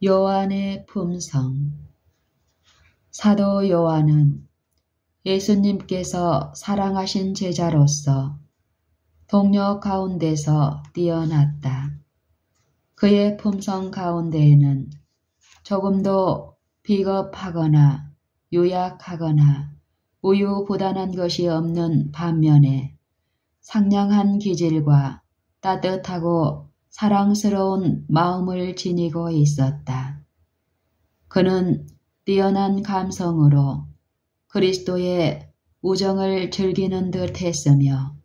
요한의 품성. 사도 요한은 예수님께서 사랑하신 제자로서 동료 가운데서 뛰어났다. 그의 품성 가운데에는 조금도 비겁하거나 유약하거나 우유부단한 것이 없는 반면에 상냥한 기질과 따뜻하고 사랑스러운 마음을 지니고 있었다. 그는 뛰어난 감성으로 그리스도의 우정을 즐기는 듯 했으며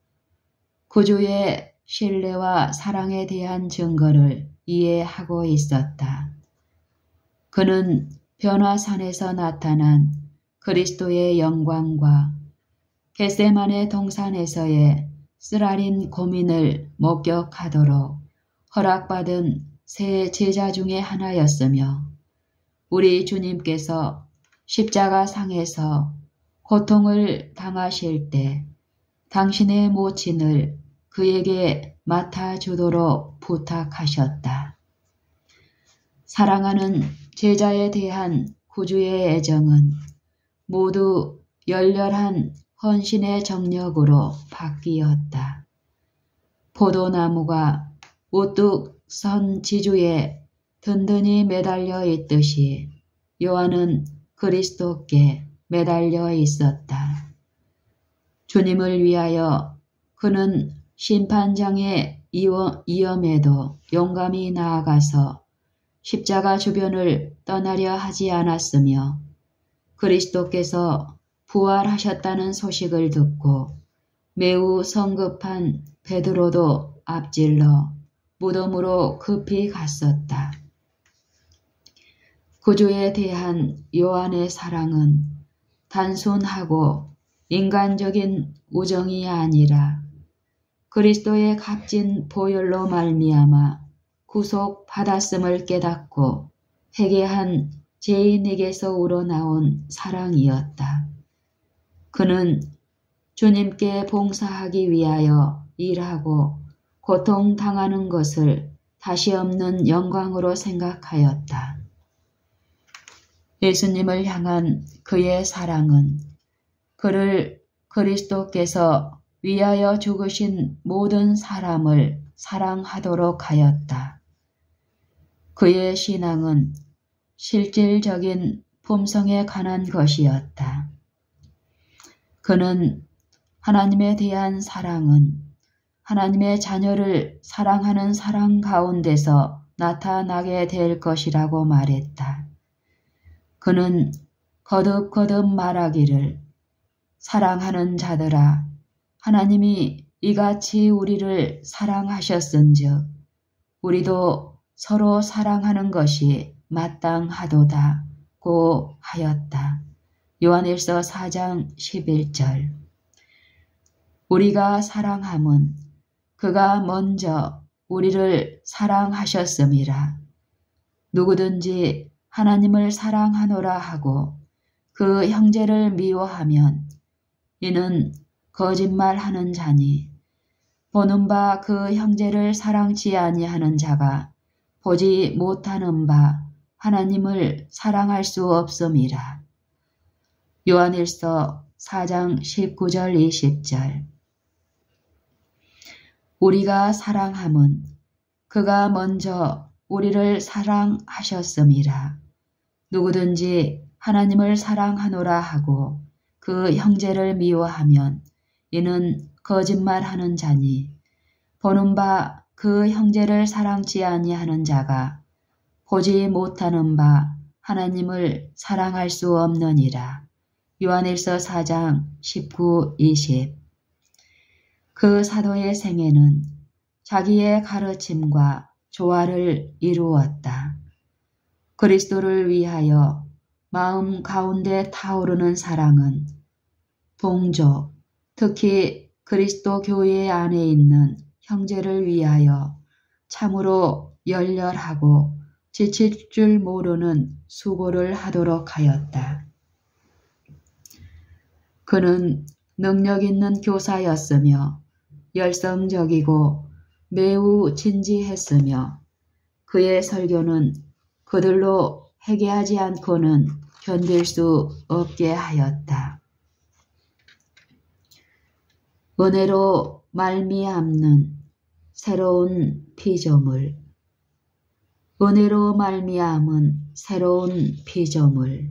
구주의 신뢰와 사랑에 대한 증거를 이해하고 있었다. 그는 변화산에서 나타난 그리스도의 영광과 겟세마네 동산에서의 쓰라린 고민을 목격하도록 허락받은 세 제자 중에 하나였으며 우리 주님께서 십자가상에서 고통을 당하실 때 당신의 모친을 그에게 맡아주도록 부탁하셨다. 사랑하는 제자에 대한 구주의 애정은 모두 열렬한 헌신의 정력으로 바뀌었다. 포도나무가 우뚝 선 지주에 든든히 매달려 있듯이 요한은 그리스도께 매달려 있었다. 주님을 위하여 그는 심판장의 위험에도 용감히 나아가서 십자가 주변을 떠나려 하지 않았으며 그리스도께서 부활하셨다는 소식을 듣고 매우 성급한 베드로도 앞질러 무덤으로 급히 갔었다. 구주에 대한 요한의 사랑은 단순하고 인간적인 우정이 아니라 그리스도의 값진 보혈로 말미암아 구속받았음을 깨닫고 회개한 죄인에게서 우러나온 사랑이었다. 그는 주님께 봉사하기 위하여 일하고 고통당하는 것을 다시 없는 영광으로 생각하였다. 예수님을 향한 그의 사랑은 그를 그리스도께서 위하여 죽으신 모든 사람을 사랑하도록 하였다. 그의 신앙은 실질적인 품성에 관한 것이었다. 그는 하나님에 대한 사랑은 하나님의 자녀를 사랑하는 사랑 가운데서 나타나게 될 것이라고 말했다. 그는 거듭거듭 말하기를 사랑하는 자들아 하나님이 이같이 우리를 사랑하셨은즉 우리도 서로 사랑하는 것이 마땅하도다고 하였다. 요한일서 4장 11절. 우리가 사랑함은 그가 먼저 우리를 사랑하셨음이라. 누구든지 하나님을 사랑하노라 하고 그 형제를 미워하면 이는 거짓말하는 자니 보는 바 그 형제를 사랑치 아니하는 자가 보지 못하는 바 하나님을 사랑할 수 없음이라. 요한일서 4장 19절 20절. 우리가 사랑함은 그가 먼저 우리를 사랑하셨음이라. 누구든지 하나님을 사랑하노라 하고 그 형제를 미워하면 이는 거짓말하는 자니 보는 바 그 형제를 사랑치 아니하는 자가 보지 못하는 바 하나님을 사랑할 수 없느니라. 요한일서 4장 19, 20. 그 사도의 생애는 자기의 가르침과 조화를 이루었다. 그리스도를 위하여 마음 가운데 타오르는 사랑은 동족, 특히 그리스도 교회 안에 있는 형제를 위하여 참으로 열렬하고 지칠 줄 모르는 수고를 하도록 하였다. 그는 능력 있는 교사였으며 열성적이고 매우 진지했으며 그의 설교는 그들로 회개하지 않고는 견딜 수 없게 하였다. 은혜로 말미암는 새로운 피조물. 은혜로 말미암은 새로운 피조물.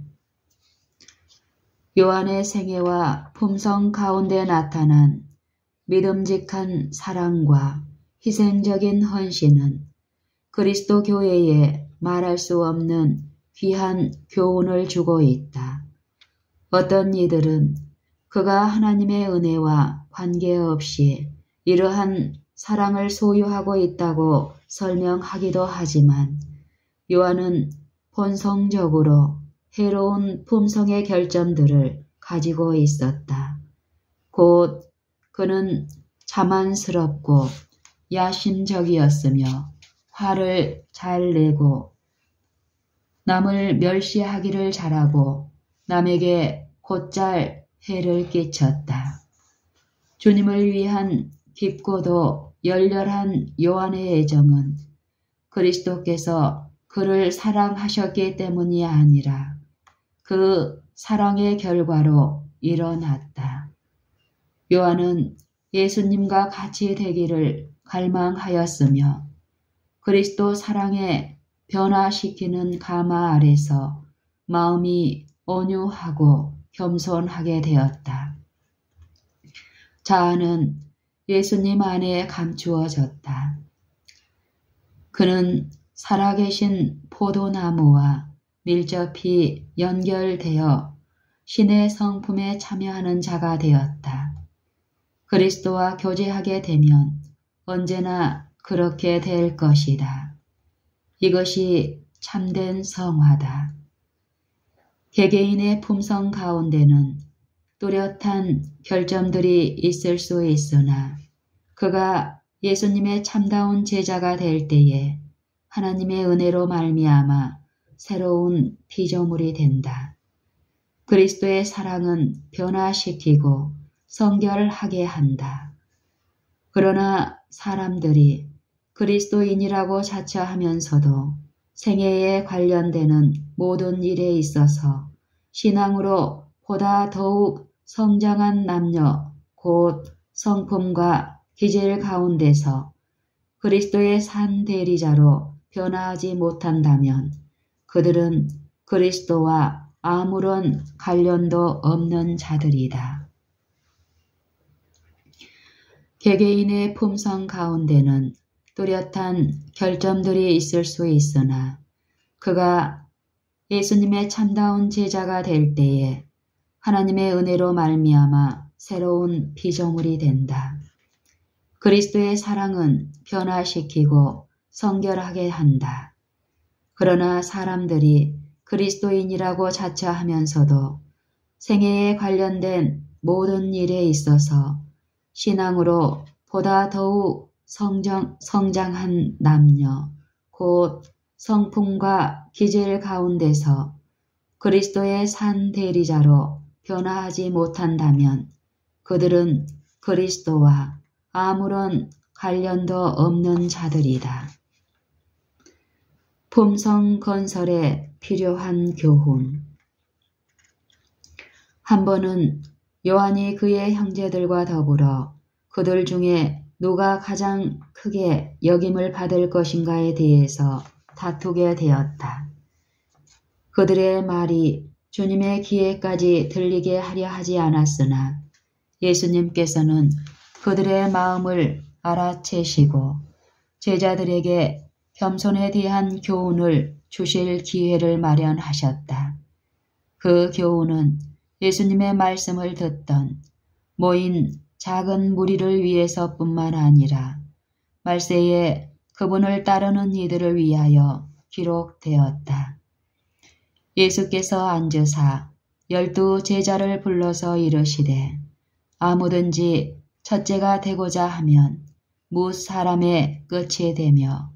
요한의 생애와 품성 가운데 나타난 믿음직한 사랑과 희생적인 헌신은 그리스도 교회에 말할 수 없는 귀한 교훈을 주고 있다. 어떤 이들은 그가 하나님의 은혜와 관계없이 이러한 사랑을 소유하고 있다고 설명하기도 하지만 요한은 본성적으로 해로운 품성의 결점들을 가지고 있었다. 곧 그는 자만스럽고 야심적이었으며 화를 잘 내고 남을 멸시하기를 잘하고 남에게 곧잘 해를 끼쳤다. 주님을 위한 깊고도 열렬한 요한의 애정은 그리스도께서 그를 사랑하셨기 때문이 아니라 그 사랑의 결과로 일어났다. 요한은 예수님과 같이 되기를 갈망하였으며 그리스도 사랑에 변화시키는 가마 아래서 마음이 온유하고 겸손하게 되었다. 자아는 예수님 안에 감추어졌다. 그는 살아계신 포도나무와 밀접히 연결되어 신의 성품에 참여하는 자가 되었다. 그리스도와 교제하게 되면 언제나 그렇게 될 것이다. 이것이 참된 성화다. 개개인의 품성 가운데는 뚜렷한 결점들이 있을 수 있으나 그가 예수님의 참다운 제자가 될 때에 하나님의 은혜로 말미암아 새로운 피조물이 된다. 그리스도의 사랑은 변화시키고 성결하게 한다. 그러나 사람들이 그리스도인이라고 자처하면서도 생애에 관련되는 모든 일에 있어서 신앙으로 보다 더욱 성장한 남녀 곧 성품과 기질 가운데서 그리스도의 산 대리자로 변화하지 못한다면 그들은 그리스도와 아무런 관련도 없는 자들이다. 개개인의 품성 가운데는 뚜렷한 결점들이 있을 수 있으나 그가 예수님의 참다운 제자가 될 때에 하나님의 은혜로 말미암아 새로운 피조물이 된다. 그리스도의 사랑은 변화시키고 성결하게 한다. 그러나 사람들이 그리스도인이라고 자처하면서도 생애에 관련된 모든 일에 있어서 신앙으로 보다 더욱 성장한 남녀, 곧 성품과 기질 가운데서 그리스도의 산 대리자로 변화하지 못한다면 그들은 그리스도와 아무런 관련도 없는 자들이다. 품성 건설에 필요한 교훈. 한 번은 요한이 그의 형제들과 더불어 그들 중에 누가 가장 크게 여김을 받을 것인가에 대해서 다투게 되었다. 그들의 말이 주님의 귀에까지 들리게 하려 하지 않았으나 예수님께서는 그들의 마음을 알아채시고 제자들에게 겸손에 대한 교훈을 주실 기회를 마련하셨다. 그 교훈은 예수님의 말씀을 듣던 모인 작은 무리를 위해서뿐만 아니라 말세에 그분을 따르는 이들을 위하여 기록되었다. 예수께서 앉으사 12 제자를 불러서 이르시되 아무든지 첫째가 되고자 하면 뭇 사람의 끝이 되며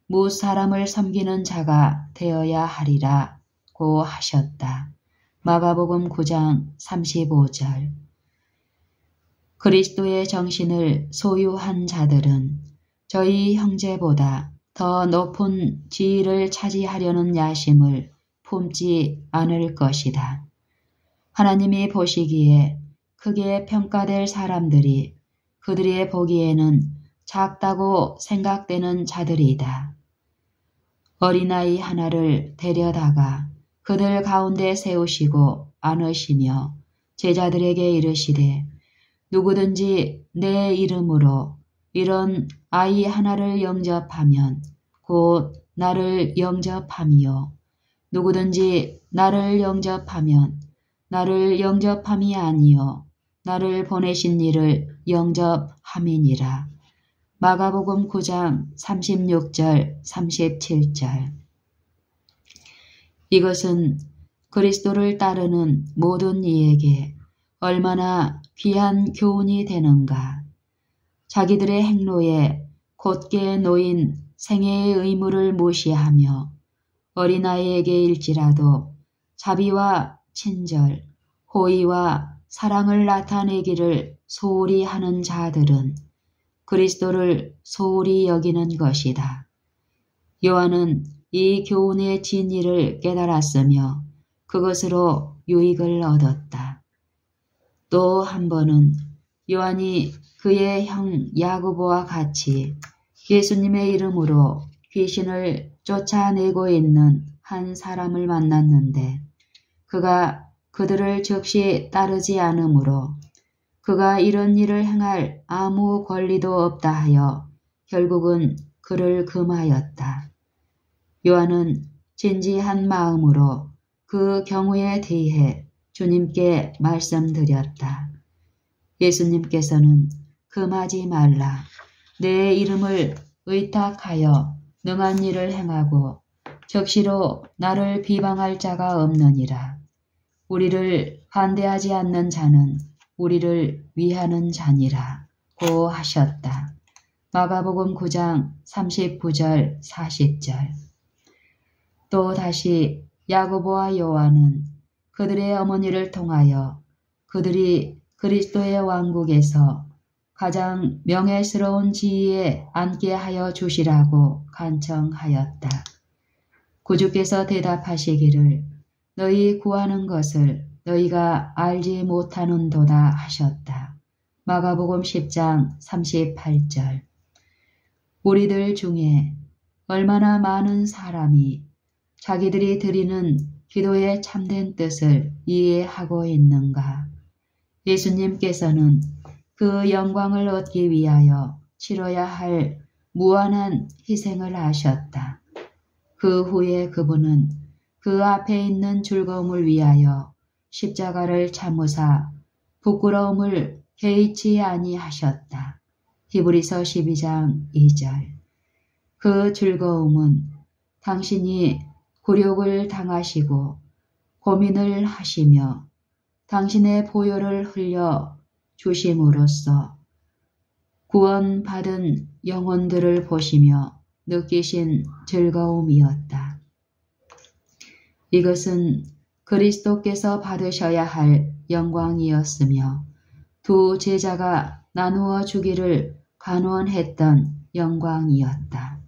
뭇 사람을 섬기는 자가 되어야 하리라 고 하셨다. 마가복음 9장 35절. 그리스도의 정신을 소유한 자들은 저희 형제보다 더 높은 지위를 차지하려는 야심을 품지 않을 것이다. 하나님이 보시기에 크게 평가될 사람들이 그들의 보기에는 작다고 생각되는 자들이다. 어린아이 하나를 데려다가 그들 가운데 세우시고 안으시며 제자들에게 이르시되 누구든지 내 이름으로 이런 아이 하나를 영접하면 곧 나를 영접함이요. 누구든지 나를 영접하면 나를 영접함이 아니요 나를 보내신 이를 영접함이니라. 마가복음 9장 36절 37절. 이것은 그리스도를 따르는 모든 이에게 얼마나 귀한 교훈이 되는가. 자기들의 행로에 곧게 놓인 생애의 의무를 무시하며 어린아이에게일지라도 자비와 친절, 호의와 사랑을 나타내기를 소홀히 하는 자들은 그리스도를 소홀히 여기는 것이다. 요한은 이 교훈의 진리를 깨달았으며 그것으로 유익을 얻었다. 또 한 번은 요한이 그의 형 야고보와 같이 예수님의 이름으로 귀신을 쫓아내고 있는 한 사람을 만났는데 그가 그들을 즉시 따르지 않으므로 그가 이런 일을 행할 아무 권리도 없다 하여 결국은 그를 금하였다. 요한은 진지한 마음으로 그 경우에 대해 주님께 말씀드렸다. 예수님께서는 금하지 말라. 내 이름을 의탁하여 능한 일을 행하고 적시로 나를 비방할 자가 없느니라. 우리를 반대하지 않는 자는 우리를 위하는 자니라 고 하셨다. 마가복음 9장 39절 40절. 또 다시 야고보와 요한은 그들의 어머니를 통하여 그들이 그리스도의 왕국에서 가장 명예스러운 지위에 앉게 하여 주시라고 간청하였다. 구주께서 대답하시기를 너희 구하는 것을 너희가 알지 못하는도다 하셨다. 마가복음 10장 38절. 우리들 중에 얼마나 많은 사람이 자기들이 드리는 기도의 참된 뜻을 이해하고 있는가. 예수님께서는 그 영광을 얻기 위하여 치러야 할 무한한 희생을 하셨다. 그 후에 그분은 그 앞에 있는 즐거움을 위하여 십자가를 참으사 부끄러움을 개의치 아니하셨다. 히브리서 12장 2절. 그 즐거움은 당신이 굴욕을 당하시고 고민을 하시며 당신의 보혈을 흘려 주심으로써 구원받은 영혼들을 보시며 느끼신 즐거움이었다. 이것은 그리스도께서 받으셔야 할 영광이었으며 두 제자가 나누어 주기를 간원했던 영광이었다.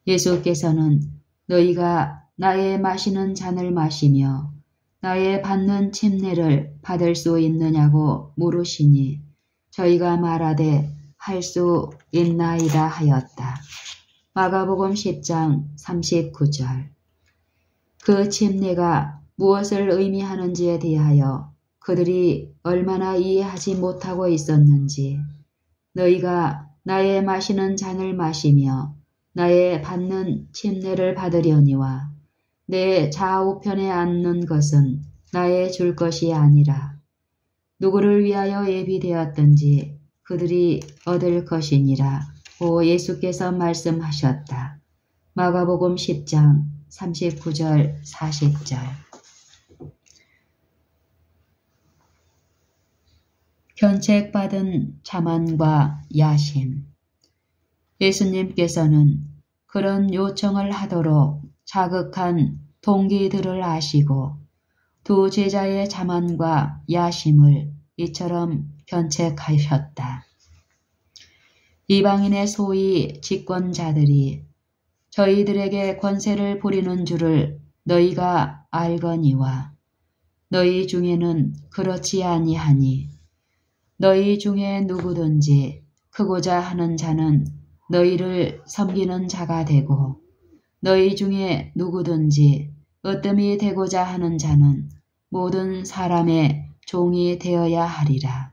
예수께서는 너희가 나의 마시는 잔을 마시며 나의 받는 침례를 받을 수 있느냐고 물으시니 저희가 말하되 할 수 있나이다 하였다. 마가복음 10장 39절. 그 침례가 무엇을 의미하는지에 대하여 그들이 얼마나 이해하지 못하고 있었는지 너희가 나의 마시는 잔을 마시며 나의 받는 침례를 받으려니와 내 좌우편에 앉는 것은 나의 줄 것이 아니라 누구를 위하여 예비되었든지 그들이 얻을 것이니라 고 예수께서 말씀하셨다. 마가복음 10장 39절 40절. 견책받은 자만과 야심. 예수님께서는 그런 요청을 하도록 자극한 동기들을 아시고 두 제자의 자만과 야심을 이처럼 견책하셨다. 이방인의 소위 집권자들이 저희들에게 권세를 부리는 줄을 너희가 알거니와 너희 중에는 그렇지 아니하니 너희 중에 누구든지 크고자 하는 자는 너희를 섬기는 자가 되고 너희 중에 누구든지 으뜸이 되고자 하는 자는 모든 사람의 종이 되어야 하리라.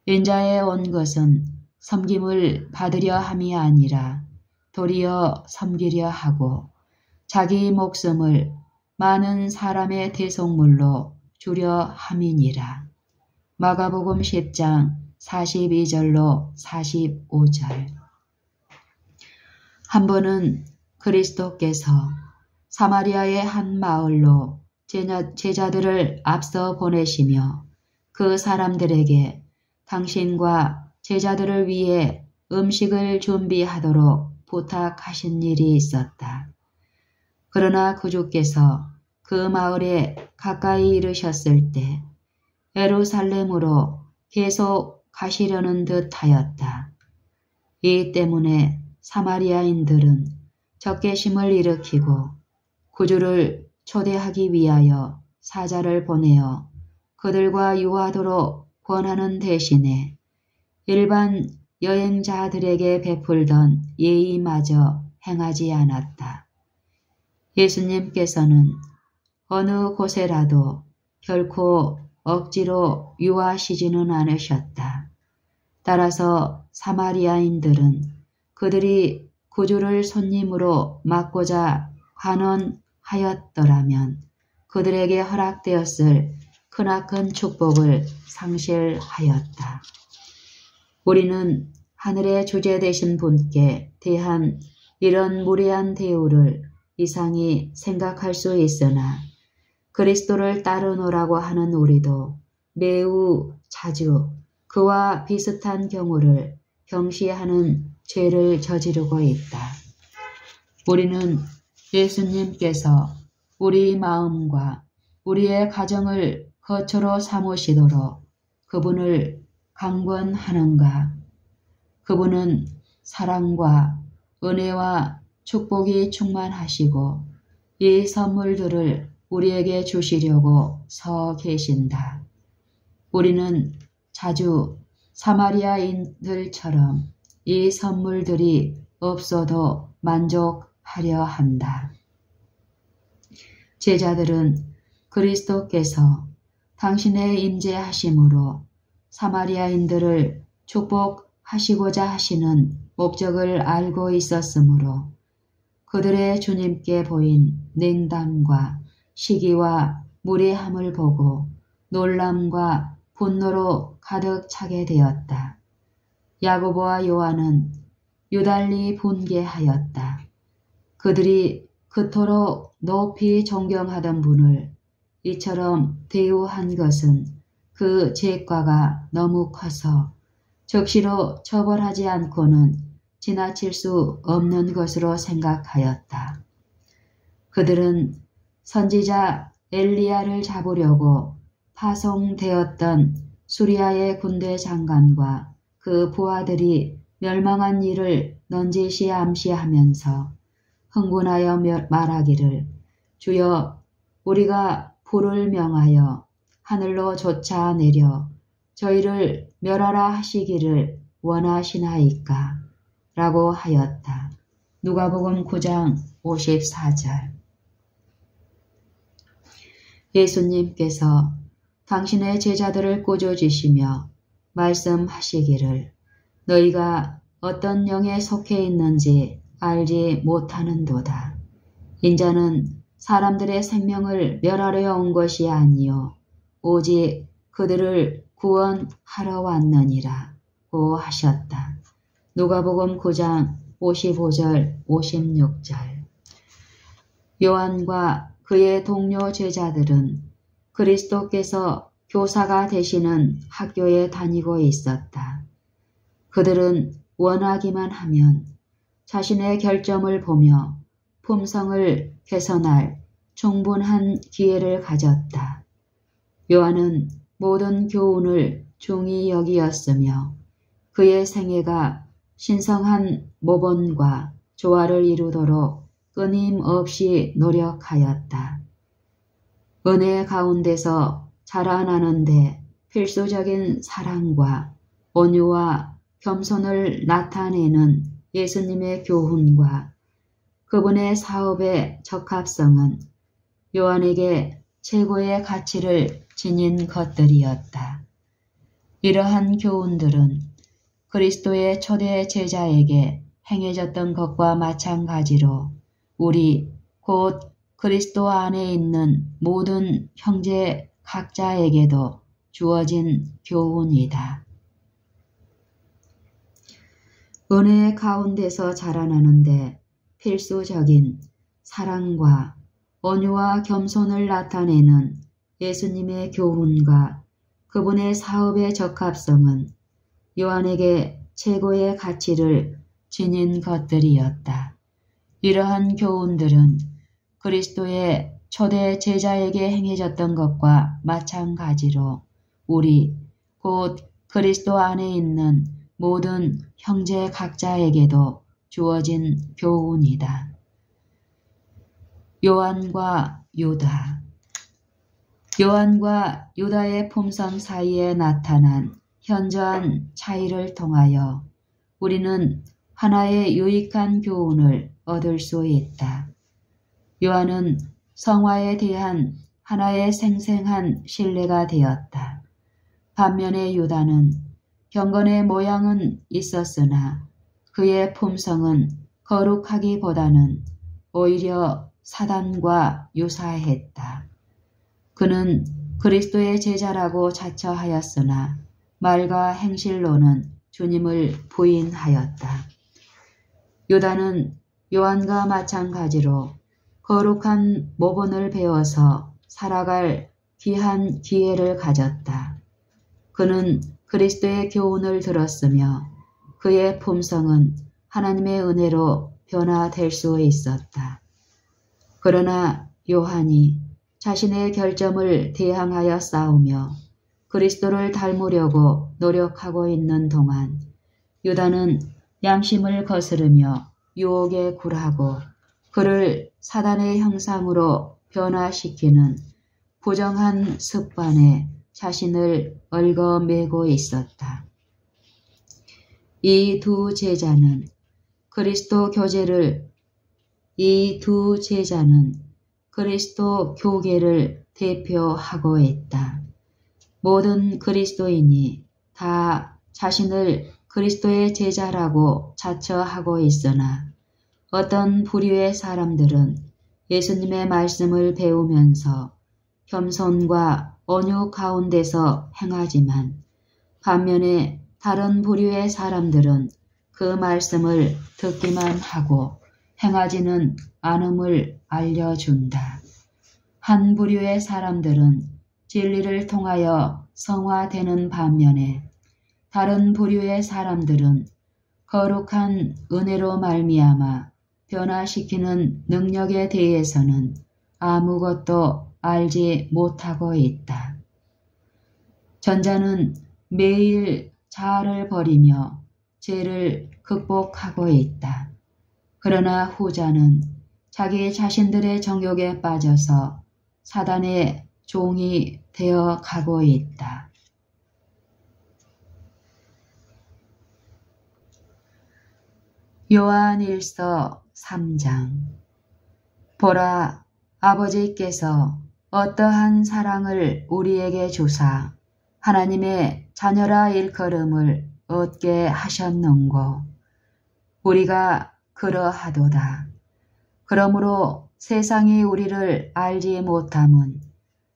인자에 온 것은 섬김을 받으려 함이 아니라 도리어 섬기려 하고 자기 목숨을 많은 사람의 대속물로 주려 함이니라. 마가복음 10장 42절로 45절. 한 번은 그리스도께서 사마리아의 한 마을로 제자들을 앞서 보내시며 그 사람들에게 당신과 제자들을 위해 음식을 준비하도록 부탁하신 일이 있었다. 그러나 구주께서 그 마을에 가까이 이르셨을 때 예루살렘으로 계속 가시려는 듯 하였다. 이 때문에 사마리아인들은 적개심을 일으키고 구주를 초대하기 위하여 사자를 보내어 그들과 유하도록 권하는 대신에 일반 여행자들에게 베풀던 예의마저 행하지 않았다. 예수님께서는 어느 곳에라도 결코 억지로 유하시지는 않으셨다. 따라서 사마리아인들은 그들이 구주를 손님으로 맞고자 환원하였더라면 그들에게 허락되었을 크나큰 축복을 상실하였다. 우리는 하늘의 주제 되신 분께 대한 이런 무례한 대우를 이상히 생각할 수 있으나 그리스도를 따르노라고 하는 우리도 매우 자주 그와 비슷한 경우를 경시하는 죄를 저지르고 있다. 우리는 예수님께서 우리 마음과 우리의 가정을 거처로 삼으시도록 그분을 강권하는가? 그분은 사랑과 은혜와 축복이 충만하시고 이 선물들을 우리에게 주시려고 서 계신다. 우리는 자주 사마리아인들처럼 이 선물들이 없어도 만족하려 한다. 제자들은 그리스도께서 당신의 임재하심으로 사마리아인들을 축복하시고자 하시는 목적을 알고 있었으므로 그들의 주님께 보인 냉담과 시기와 무례함을 보고 놀람과 분노로 가득 차게 되었다. 야고보와 요한은 유달리 분개하였다. 그들이 그토록 높이 존경하던 분을 이처럼 대우한 것은 그 죄과가 너무 커서 즉시로 처벌하지 않고는 지나칠 수 없는 것으로 생각하였다. 그들은 선지자 엘리야를 잡으려고 파송되었던 수리아의 군대 장관과 그 부하들이 멸망한 일을 넌지시 암시하면서 흥분하여 말하기를 주여 우리가 불을 명하여 하늘로 쫓아내려 저희를 멸하라 하시기를 원하시나이까? 라고 하였다. 누가복음 9장 54절. 예수님께서 당신의 제자들을 꾸짖으시며 말씀하시기를 너희가 어떤 영에 속해 있는지 알지 못하는도다. 인자는 사람들의 생명을 멸하려 온 것이 아니요 오직 그들을 구원하러 왔느니라 고 하셨다. 누가복음 9장 55절 56절. 요한과 그의 동료 제자들은 그리스도께서 교사가 되시는 학교에 다니고 있었다. 그들은 원하기만 하면 자신의 결점을 보며 품성을 개선할 충분한 기회를 가졌다. 요한은 모든 교훈을 중히 여기었으며 그의 생애가 신성한 모본과 조화를 이루도록 끊임없이 노력하였다. 은혜 가운데서 자라나는데 필수적인 사랑과 온유와 겸손을 나타내는 예수님의 교훈과 그분의 사업의 적합성은 요한에게 최고의 가치를 지닌 것들이었다. 이러한 교훈들은 그리스도의 초대 제자에게 행해졌던 것과 마찬가지로 우리 곧 그리스도 안에 있는 모든 형제 각자에게도 주어진 교훈이다. 은혜 가운데서 자라나는데 필수적인 사랑과 온유와 겸손을 나타내는 예수님의 교훈과 그분의 사업의 적합성은 요한에게 최고의 가치를 지닌 것들이었다. 이러한 교훈들은 그리스도의 초대 제자에게 행해졌던 것과 마찬가지로 우리 곧 그리스도 안에 있는 모든 형제 각자에게도 주어진 교훈이다. 요한과 유다. 요한과 유다의 품성 사이에 나타난 현저한 차이를 통하여 우리는 하나의 유익한 교훈을 얻을 수 있다. 요한은 성화에 대한 하나의 생생한 신뢰가 되었다. 반면에 유다는 경건의 모양은 있었으나 그의 품성은 거룩하기보다는 오히려 사단과 유사했다. 그는 그리스도의 제자라고 자처하였으나 말과 행실로는 주님을 부인하였다. 유다는 요한과 마찬가지로 거룩한 모본을 배워서 살아갈 귀한 기회를 가졌다. 그는 그리스도의 교훈을 들었으며 그의 품성은 하나님의 은혜로 변화될 수 있었다. 그러나 요한이 자신의 결점을 대항하여 싸우며 그리스도를 닮으려고 노력하고 있는 동안 유다는 양심을 거스르며 유혹에 굴하고 그를 사단의 형상으로 변화시키는 부정한 습관에 자신을 얽어매고 있었다. 이 두 제자는 그리스도 교계를 대표하고 있다. 모든 그리스도인이 다 자신을 그리스도의 제자라고 자처하고 있으나 어떤 부류의 사람들은 예수님의 말씀을 배우면서 겸손과 온유 가운데서 행하지만 반면에 다른 부류의 사람들은 그 말씀을 듣기만 하고 행하지는 않음을 알려준다. 한 부류의 사람들은 진리를 통하여 성화되는 반면에 다른 부류의 사람들은 거룩한 은혜로 말미암아 변화시키는 능력에 대해서는 아무것도 알지 못하고 있다. 전자는 매일 자아를 버리며 죄를 극복하고 있다. 그러나 후자는 자기 자신들의 정욕에 빠져서 사단의 종이 되어 가고 있다. 요한일서 3장. 보라, 아버지께서 어떠한 사랑을 우리에게 주사 하나님의 자녀라 일컬음을 얻게 하셨는고. 우리가 그러하도다. 그러므로 세상이 우리를 알지 못함은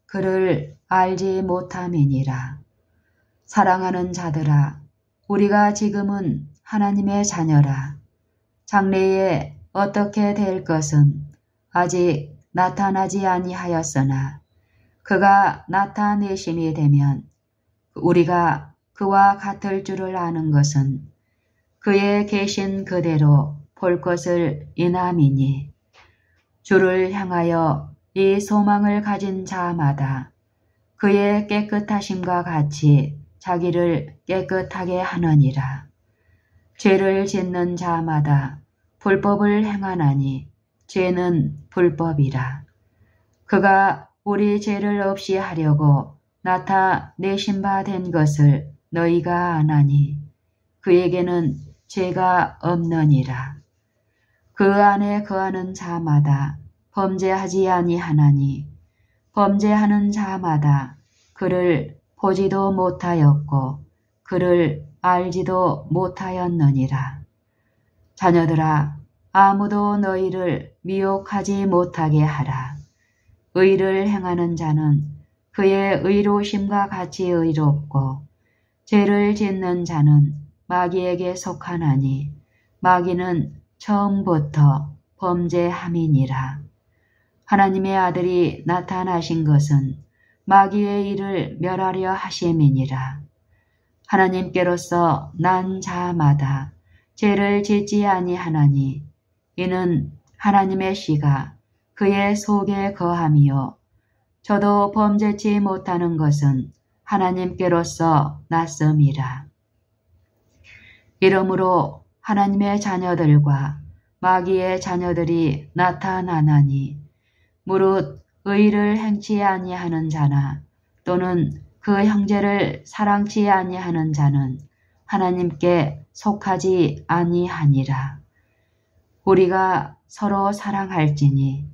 그를 알지 못함이니라. 사랑하는 자들아, 우리가 지금은 하나님의 자녀라. 장래에 어떻게 될 것은 아직 나타나지 아니하였으나 그가 나타내심이 되면 우리가 그와 같을 줄을 아는 것은 그의 계신 그대로 볼 것을 인함이니 주를 향하여 이 소망을 가진 자마다 그의 깨끗하심과 같이 자기를 깨끗하게 하느니라. 죄를 짓는 자마다 불법을 행하나니 죄는 불법이라. 그가 우리 죄를 없이 하려고 나타내신 바 된 것을 너희가 아나니 그에게는 죄가 없느니라. 그 안에 거하는 자마다 범죄하지 아니하나니 범죄하는 자마다 그를 보지도 못하였고 그를 알지도 못하였느니라. 자녀들아, 아무도 너희를 미혹하지 못하게 하라. 의를 행하는 자는 그의 의로우심과 같이 의롭고 죄를 짓는 자는 마귀에게 속하나니 마귀는 처음부터 범죄함이니라. 하나님의 아들이 나타나신 것은 마귀의 일을 멸하려 하심이니라. 하나님께로서 난 자마다 죄를 짓지 아니하나니 이는 하나님의 씨가 그의 속에 거함이요 저도 범죄치 못하는 것은 하나님께로서 났음이라. 이러므로 하나님의 자녀들과 마귀의 자녀들이 나타나나니 무릇 의를 행치 아니하는 자나 또는 그 형제를 사랑치 아니하는 자는 하나님께 속하지 아니하니라. 우리가 서로 사랑할지니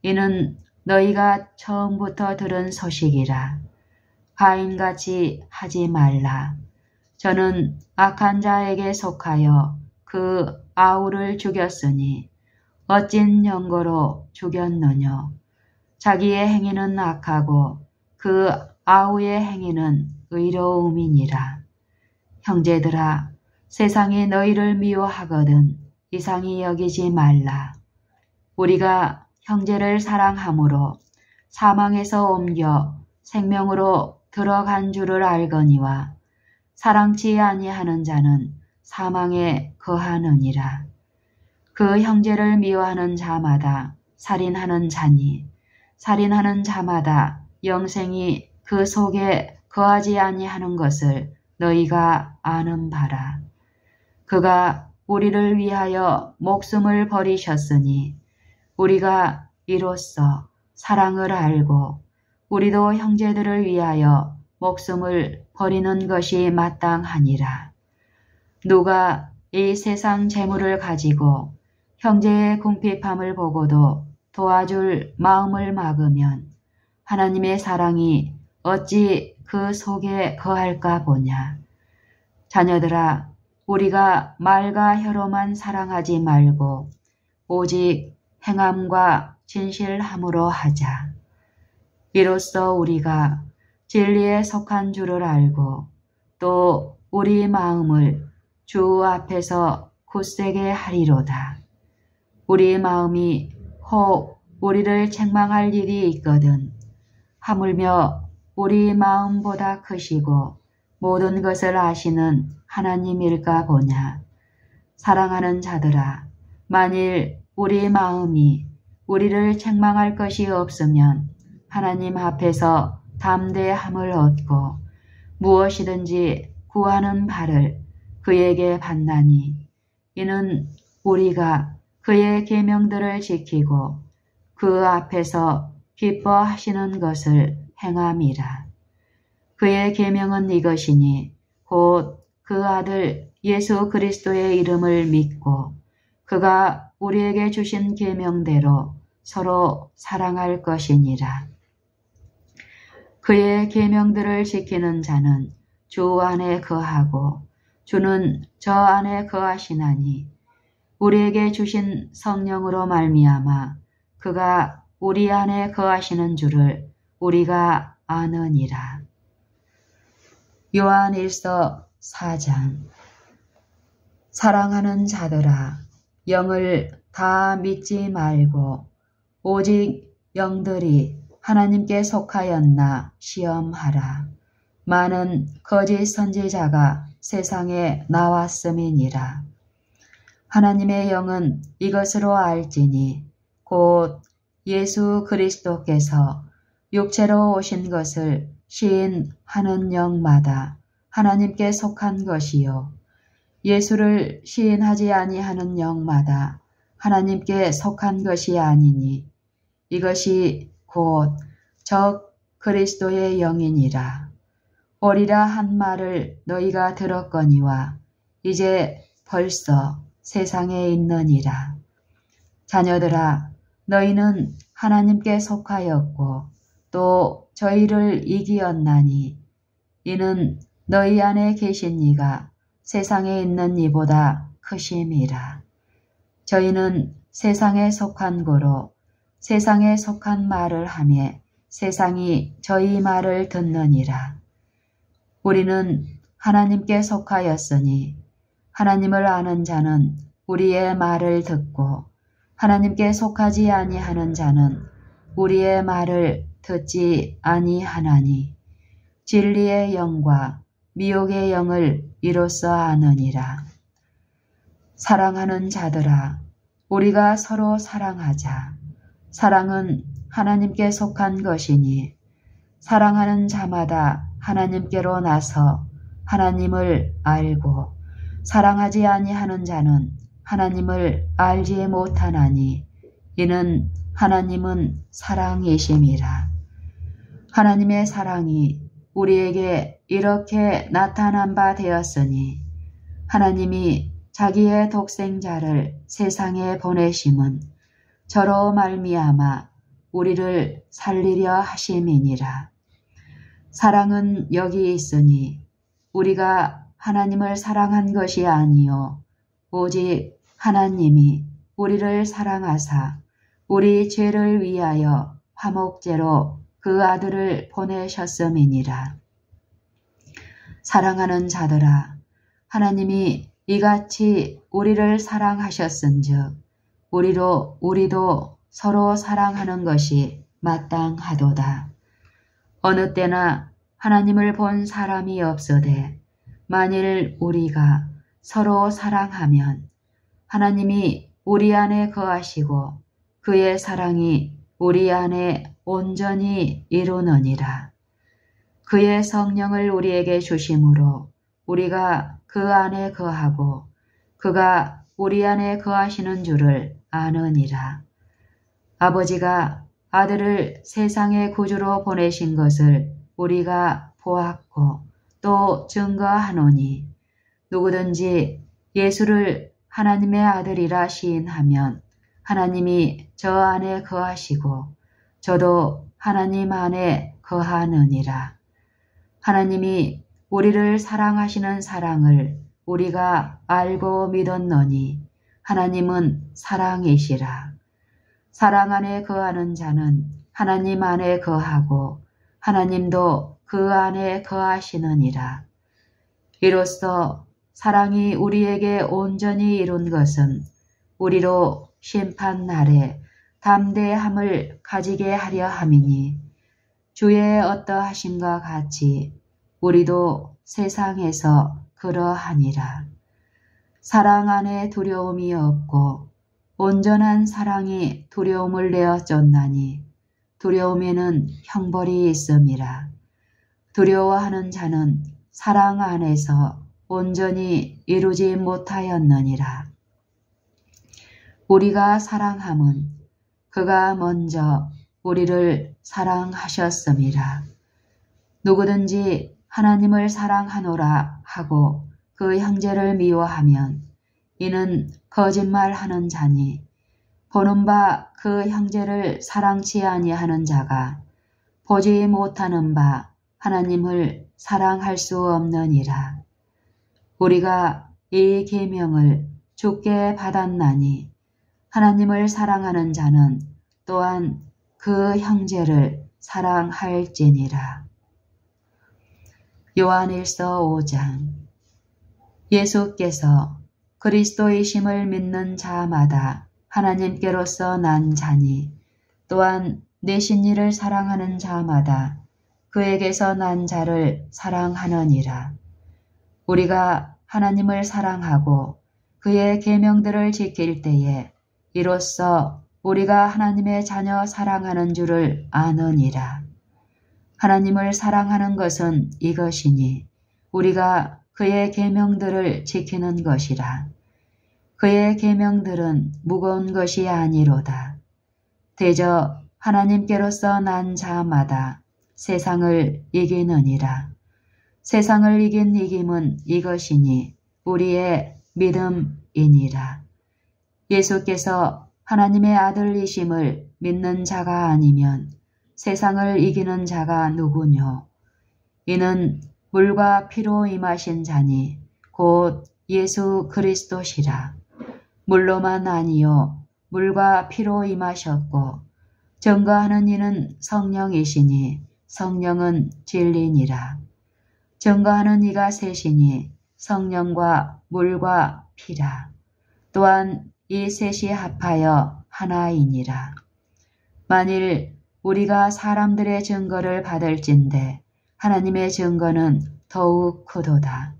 이는 너희가 처음부터 들은 소식이라. 가인같이 하지 말라. 저는 악한 자에게 속하여 그 아우를 죽였으니 어찐 연고로 죽였느뇨. 자기의 행위는 악하고 그 아우의 행위는 의로움이니라. 형제들아, 세상이 너희를 미워하거든 이상히 여기지 말라. 우리가 형제를 사랑함으로 사망에서 옮겨 생명으로 들어간 줄을 알거니와 사랑치 아니하는 자는 사망에 거하느니라. 그 형제를 미워하는 자마다 살인하는 자니 살인하는 자마다 영생이 그 속에 거하지 아니하는 것을 너희가 아는 바라. 그가 우리를 위하여 목숨을 버리셨으니 우리가 이로써 사랑을 알고 우리도 형제들을 위하여 목숨을 버리는 것이 마땅하니라. 누가 이 세상 재물을 가지고 형제의 궁핍함을 보고도 도와줄 마음을 막으면 하나님의 사랑이 어찌 그 속에 거할까 보냐. 자녀들아, 우리가 말과 혀로만 사랑하지 말고 오직 행함과 진실함으로 하자. 이로써 우리가 진리에 속한 줄을 알고 또 우리 마음을 주 앞에서 굳세게 하리로다. 우리 마음이 혹 우리를 책망할 일이 있거든 하물며 우리 마음보다 크시고 모든 것을 아시는 하나님일까 보냐. 사랑하는 자들아, 만일 우리 마음이 우리를 책망할 것이 없으면 하나님 앞에서 담대함을 얻고 무엇이든지 구하는 바를 그에게 받나니 이는 우리가 그의 계명들을 지키고 그 앞에서 기뻐하시는 것을 행함이라. 그의 계명은 이것이니 곧 그 아들 예수 그리스도의 이름을 믿고 그가 우리에게 주신 계명대로 서로 사랑할 것이니라. 그의 계명들을 지키는 자는 주 안에 거하고 주는 저 안에 거하시나니 우리에게 주신 성령으로 말미암아 그가 우리 안에 거하시는 줄을 우리가 아느니라. 요한 1서 4장. 사랑하는 자들아, 영을 다 믿지 말고 오직 영들이 하나님께 속하였나 시험하라. 많은 거짓 선지자가 세상에 나왔음이니라. 하나님의 영은 이것으로 알지니 곧 예수 그리스도께서 육체로 오신 것을 시인하는 영마다 하나님께 속한 것이요 예수를 시인하지 아니하는 영마다 하나님께 속한 것이 아니니 이것이 곧 적 그리스도의 영이니라. 오리라 한 말을 너희가 들었거니와 이제 벌써 세상에 있느니라. 자녀들아, 너희는 하나님께 속하였고 또 저희를 이기었나니 이는 너희 안에 계신 이가 세상에 있는 이보다 크심이라. 저희는 세상에 속한 고로 세상에 속한 말을 하며 세상이 저희 말을 듣느니라. 우리는 하나님께 속하였으니 하나님을 아는 자는 우리의 말을 듣고 하나님께 속하지 아니하는 자는 우리의 말을 듣지 아니하나니 진리의 영과 미혹의 영을 이로써 아느니라. 사랑하는 자들아, 우리가 서로 사랑하자. 사랑은 하나님께 속한 것이니 사랑하는 자마다 하나님께로 나서 하나님을 알고 사랑하지 아니하는 자는 하나님을 알지 못하나니 이는 하나님은 사랑이심이라. 하나님의 사랑이 우리에게 이렇게 나타난 바 되었으니 하나님이 자기의 독생자를 세상에 보내심은 저로 말미암아 우리를 살리려 하심이니라. 사랑은 여기 있으니 우리가 하나님을 사랑한 것이 아니요 오직 하나님이 우리를 사랑하사 우리 죄를 위하여 화목제로 그 아들을 보내셨음이니라. 사랑하는 자들아, 하나님이 이같이 우리를 사랑하셨은즉 우리도 서로 사랑하는 것이 마땅하도다. 어느 때나 하나님을 본 사람이 없으되 만일 우리가 서로 사랑하면 하나님이 우리 안에 거하시고 그의 사랑이 우리 안에 온전히 이루느니라. 그의 성령을 우리에게 주심으로 우리가 그 안에 거하고 그가 우리 안에 거하시는 줄을 아느니라. 아버지가 아들을 세상의 구주로 보내신 것을 우리가 보았고 또 증거하노니 누구든지 예수를 하나님의 아들이라 시인하면 하나님이 저 안에 거하시고 저도 하나님 안에 거하느니라. 하나님이 우리를 사랑하시는 사랑을 우리가 알고 믿었노니 하나님은 사랑이시라. 사랑 안에 거하는 자는 하나님 안에 거하고 하나님도 그 안에 거하시느니라. 이로써 사랑이 우리에게 온전히 이룬 것은 우리로 심판날에 담대함을 가지게 하려 함이니 주의 어떠하심과 같이 우리도 세상에서 그러하니라. 사랑 안에 두려움이 없고 온전한 사랑이 두려움을 내어 쫓나니 두려움에는 형벌이 있음이라. 두려워하는 자는 사랑 안에서 온전히 이루지 못하였느니라. 우리가 사랑함은 그가 먼저 우리를 사랑하셨음이라. 누구든지 하나님을 사랑하노라 하고 그 형제를 미워하면 이는 거짓말하는 자니 보는 바 그 형제를 사랑치 아니하는 자가 보지 못하는 바 하나님을 사랑할 수 없느니라. 우리가 이 계명을 주께 받았나니 하나님을 사랑하는 자는 또한 그 형제를 사랑할지니라. 요한일서 5장. 예수께서 그리스도이심을 믿는 자마다 하나님께로서 난 자니 또한 내신 이를 사랑하는 자마다 그에게서 난 자를 사랑하느니라. 우리가 하나님을 사랑하고 그의 계명들을 지킬 때에 이로써 우리가 하나님의 자녀 사랑하는 줄을 아느니라. 하나님을 사랑하는 것은 이것이니 우리가 그의 계명들을 지키는 것이라. 그의 계명들은 무거운 것이 아니로다. 대저 하나님께로서 난 자마다 세상을 이기느니라. 세상을 이긴 이김은 이것이니 우리의 믿음이니라. 예수께서 하나님의 아들이심을 믿는 자가 아니면 세상을 이기는 자가 누구뇨? 이는 물과 피로 임하신 자니 곧 예수 그리스도시라. 물로만 아니요 물과 피로 임하셨고 증거하는 이는 성령이시니 성령은 진리니라. 증거하는 이가 셋이니 성령과 물과 피라. 또한 이 셋이 합하여 하나이니라. 만일 우리가 사람들의 증거를 받을진대 하나님의 증거는 더욱 크도다.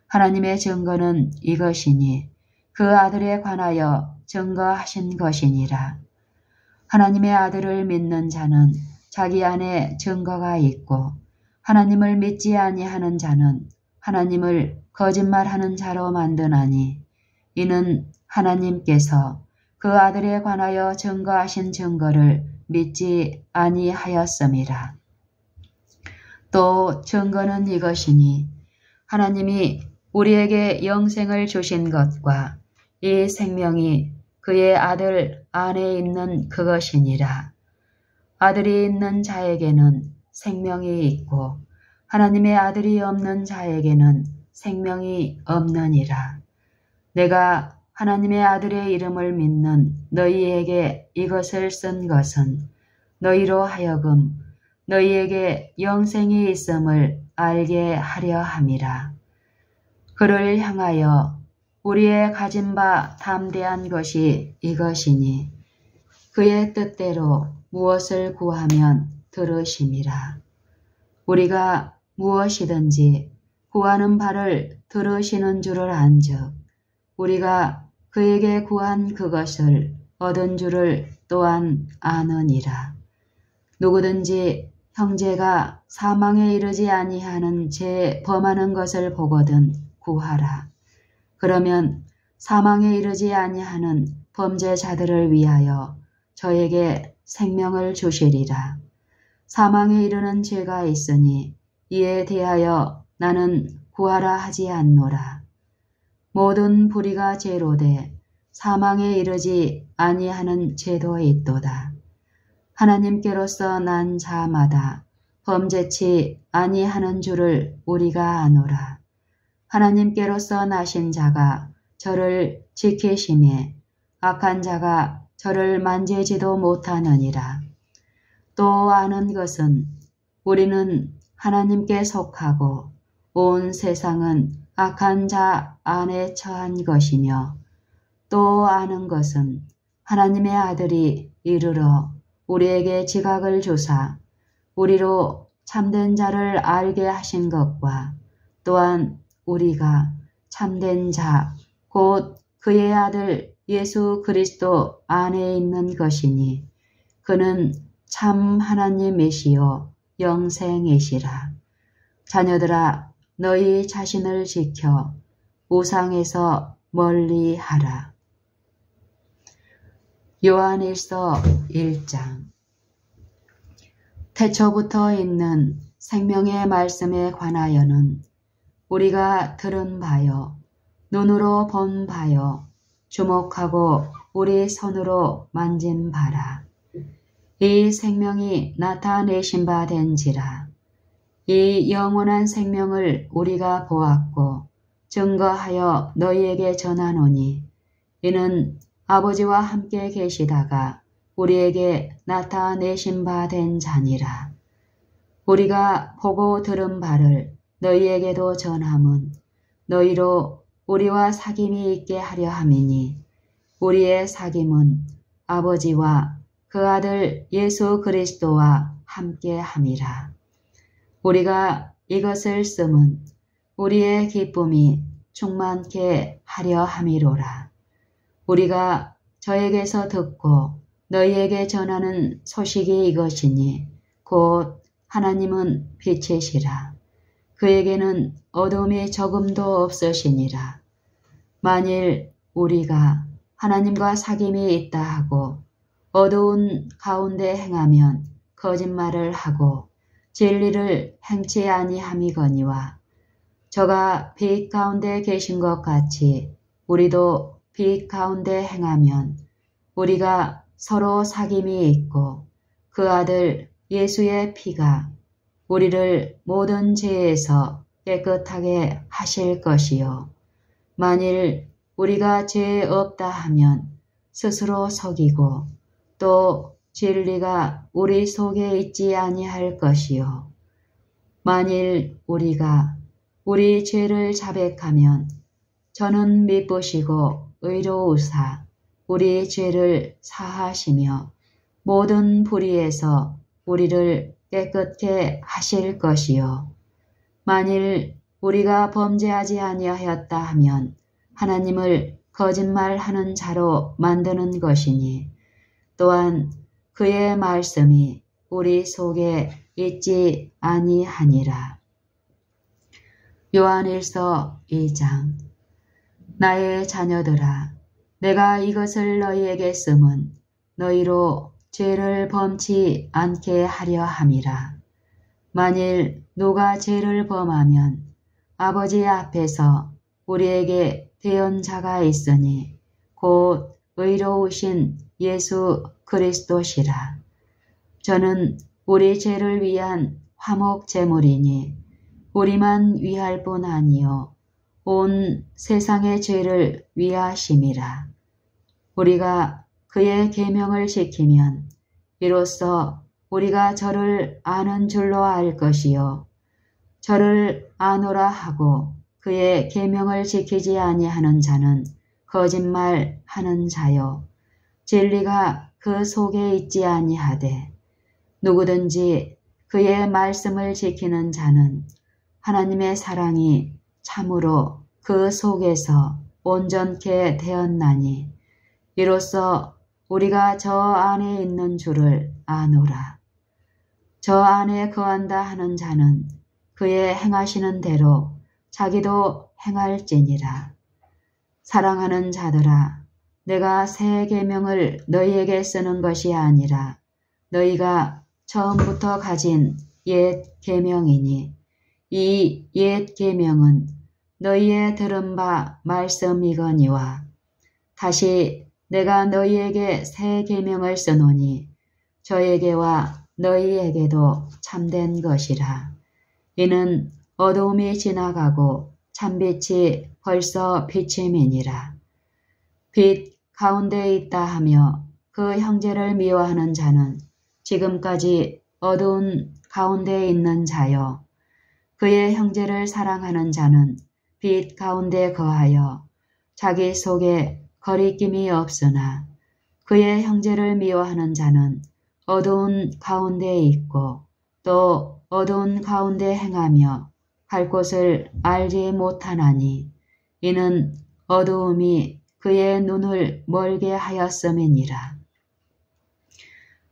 하나님의 증거는 이것이니 그 아들에 관하여 증거하신 것이니라. 하나님의 아들을 믿는 자는 자기 안에 증거가 있고 하나님을 믿지 아니하는 자는 하나님을 거짓말하는 자로 만드나니 이는 하나님께서 그 아들에 관하여 증거하신 증거를 믿지 아니하였음이라. 또 증거는 이것이니 하나님이 우리에게 영생을 주신 것과 이 생명이 그의 아들 안에 있는 그것이니라. 아들이 있는 자에게는 생명이 있고 하나님의 아들이 없는 자에게는 생명이 없느니라. 내가 하나님의 아들의 이름을 믿는 너희에게 이것을 쓴 것은 너희로 하여금 너희에게 영생이 있음을 알게 하려 함이라. 그를 향하여 우리의 가진 바 담대한 것이 이것이니 그의 뜻대로 무엇을 구하면 들으심이라. 우리가 무엇이든지 구하는 바를 들으시는 줄을 안즉 우리가 그에게 구한 그것을 얻은 줄을 또한 아느니라. 누구든지 형제가 사망에 이르지 아니하는 죄 범하는 것을 보거든 구하라. 그러면 사망에 이르지 아니하는 범죄자들을 위하여 저에게 생명을 주시리라. 사망에 이르는 죄가 있으니 이에 대하여 나는 구하라 하지 않노라. 모든 불의가 죄로되 사망에 이르지 아니하는 죄도 있도다. 하나님께로서 난 자마다 범죄치 아니하는 줄을 우리가 아노라. 하나님께로서 나신 자가 저를 지키심에 악한 자가 저를 만지지도 못하느니라. 또 아는 것은 우리는 하나님께 속하고 온 세상은 악한 자 안에 처한 것이며 또 아는 것은 하나님의 아들이 이르러 우리에게 지각을 주사 우리로 참된 자를 알게 하신 것과 또한 우리가 참된 자 곧 그의 아들 예수 그리스도 안에 있는 것이니 그는 참 하나님이시요 영생이시라. 자녀들아 너희 자신을 지켜 우상에서 멀리하라. 요한일서 1장. 태초부터 있는 생명의 말씀에 관하여는 우리가 들은 바요 눈으로 본 바요 주목하고 우리 손으로 만진 바라. 이 생명이 나타내신 바 된지라. 이 영원한 생명을 우리가 보았고 증거하여 너희에게 전하노니 이는 아버지와 함께 계시다가 우리에게 나타내신 바 된 자니라. 우리가 보고 들은 바를 너희에게도 전함은 너희로 우리와 사귐이 있게 하려 함이니 우리의 사귐은 아버지와 그 아들 예수 그리스도와 함께 함이라. 우리가 이것을 쓰면 우리의 기쁨이 충만케 하려 함이로라. 우리가 저에게서 듣고 너희에게 전하는 소식이 이것이니 곧 하나님은 빛이시라. 그에게는 어둠이 조금도 없으시니라. 만일 우리가 하나님과 사귐이 있다 하고 어두운 가운데 행하면 거짓말을 하고 진리를 행치 아니함이거니와 저가 빛 가운데 계신 것 같이 우리도 빛 가운데 행하면 우리가 서로 사귐이 있고 그 아들 예수의 피가 우리를 모든 죄에서 깨끗하게 하실 것이요. 만일 우리가 죄 없다 하면 스스로 속이고 또 진리가 우리 속에 있지 아니할 것이요. 만일 우리가 우리 죄를 자백하면 저는 미쁘시고 의로우사 우리 죄를 사하시며 모든 불의에서 우리를 깨끗게 하실 것이요. 만일 우리가 범죄하지 아니하였다 하면 하나님을 거짓말하는 자로 만드는 것이니 또한 그의 말씀이 우리 속에 있지 아니하니라. 요한일서 2장. 나의 자녀들아, 내가 이것을 너희에게 쓰면 너희로 죄를 범치 않게 하려 함이라. 만일 누가 죄를 범하면 아버지 앞에서 우리에게 대언자가 있으니 곧 의로우신 예수 그리스도시라. 저는 우리 죄를 위한 화목 제물이니 우리만 위할 뿐 아니요 온 세상의 죄를 위하심이라. 우리가 그의 계명을 지키면 이로써 우리가 저를 아는 줄로 알 것이요 저를 아노라 하고 그의 계명을 지키지 아니하는 자는 거짓말하는 자요 진리가 그 속에 있지 아니하되 누구든지 그의 말씀을 지키는 자는 하나님의 사랑이 참으로 그 속에서 온전케 되었나니 이로써 우리가 저 안에 있는 줄을 아노라. 저 안에 거한다 하는 자는 그의 행하시는 대로 자기도 행할지니라. 사랑하는 자들아, 내가 새 계명을 너희에게 쓰는 것이 아니라 너희가 처음부터 가진 옛 계명이니 이 옛 계명은 너희의 들은 바 말씀이거니와 다시 내가 너희에게 새 계명을 쓰노니 저에게와 너희에게도 참된 것이라. 이는 어두움이 지나가고 참빛이 벌써 비침이니라. 빛 가운데 있다 하며 그 형제를 미워하는 자는 지금까지 어두운 가운데 있는 자요. 그의 형제를 사랑하는 자는 빛 가운데 거하여 자기 속에 거리낌이 없으나 그의 형제를 미워하는 자는 어두운 가운데 있고 또 어두운 가운데 행하며 갈 곳을 알지 못하나니 이는 어두움이 그의 눈을 멀게 하였음이니라.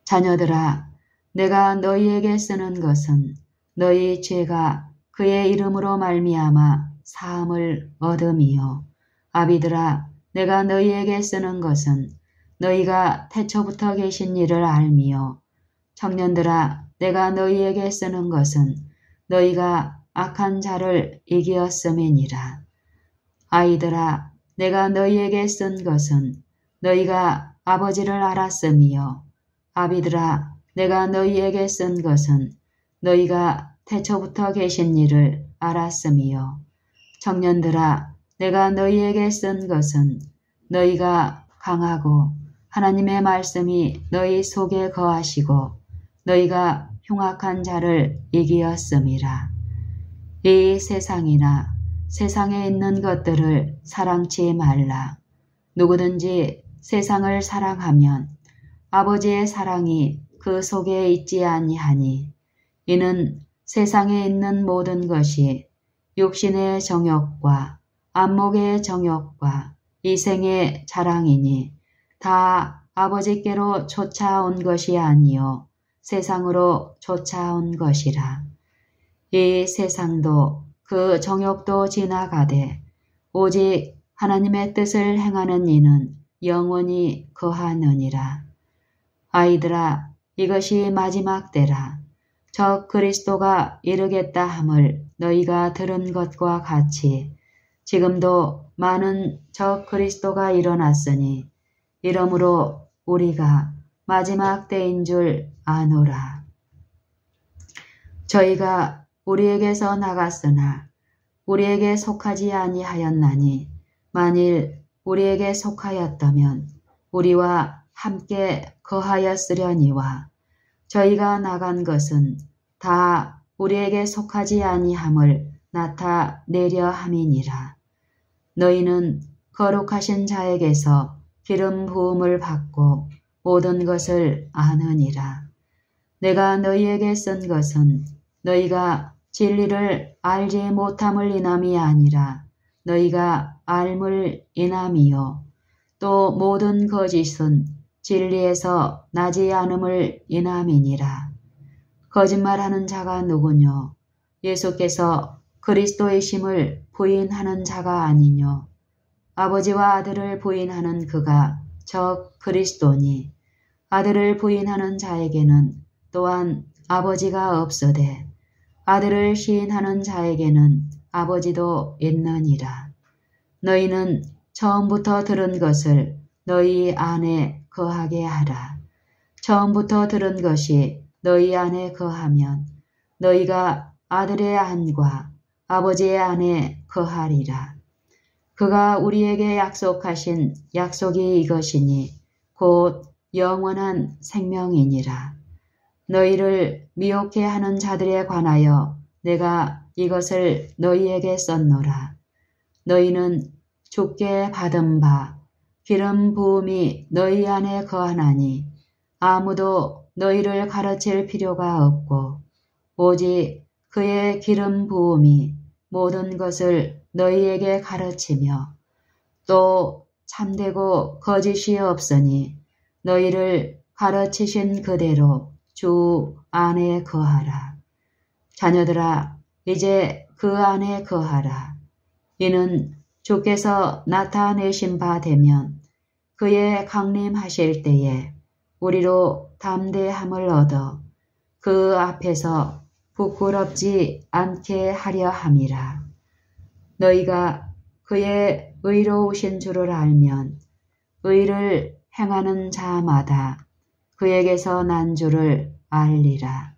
자녀들아, 내가 너희에게 쓰는 것은 너희 죄가 그의 이름으로 말미암아 사함을 얻음이요. 아비들아, 내가 너희에게 쓰는 것은 너희가 태초부터 계신 이를 알미요. 청년들아, 내가 너희에게 쓰는 것은 너희가 악한 자를 이기었음이니라. 아이들아, 내가 너희에게 쓴 것은 너희가 아버지를 알았음이요. 아비들아, 내가 너희에게 쓴 것은 너희가 태초부터 계신 이를 알았음이요. 청년들아, 내가 너희에게 쓴 것은 너희가 강하고 하나님의 말씀이 너희 속에 거하시고 너희가 흉악한 자를 이기었음이라. 이 세상이나 세상에 있는 것들을 사랑치 말라. 누구든지 세상을 사랑하면 아버지의 사랑이 그 속에 있지 아니하니 이는 세상에 있는 모든 것이 육신의 정욕과 안목의 정욕과 이생의 자랑이니 다 아버지께로 쫓아온 것이 아니요 세상으로 쫓아온 것이라. 이 세상도 그 정욕도 지나가되 오직 하나님의 뜻을 행하는 이는 영원히 거하느니라. 아이들아, 이것이 마지막 때라. 저 그리스도가 이르겠다 함을 너희가 들은 것과 같이 지금도 많은 저 그리스도가 일어났으니 이러므로 우리가 마지막 때인 줄 아노라. 저희가 우리에게서 나갔으나 우리에게 속하지 아니하였나니 만일 우리에게 속하였다면 우리와 함께 거하였으려니와 저희가 나간 것은 다 우리에게 속하지 아니함을 나타내려 함이니라. 너희는 거룩하신 자에게서 기름 부음을 받고 모든 것을 아느니라. 내가 너희에게 쓴 것은 너희가 진리를 알지 못함을 인함이 아니라 너희가 알물 인함이요. 또 모든 거짓은 진리에서 나지 않음을 인함이니라. 거짓말하는 자가 누구뇨? 예수께서 그리스도이심을 부인하는 자가 아니뇨. 아버지와 아들을 부인하는 그가 저 그리스도니 아들을 부인하는 자에게는 또한 아버지가 없으되 아들을 시인하는 자에게는 아버지도 있느니라. 너희는 처음부터 들은 것을 너희 안에 거하게 하라. 처음부터 들은 것이 너희 안에 거하면 너희가 아들의 안과 아버지의 안에 거하리라. 그가 우리에게 약속하신 약속이 이것이니 곧 영원한 생명이니라. 너희를 미혹해 하는 자들에 관하여 내가 이것을 너희에게 썼노라. 너희는 주께 받은 바 기름 부음이 너희 안에 거하나니 아무도 너희를 가르칠 필요가 없고 오직 그의 기름 부음이 모든 것을 너희에게 가르치며 또 참되고 거짓이 없으니 너희를 가르치신 그대로 주 안에 거하라. 자녀들아, 이제 그 안에 거하라. 이는 주께서 나타내신 바 되면 그의 강림하실 때에 우리로 담대함을 얻어 그 앞에서 부끄럽지 않게 하려 함이라. 너희가 그의 의로우신 줄을 알면 의를 행하는 자마다 그에게서 난 줄을 알리라.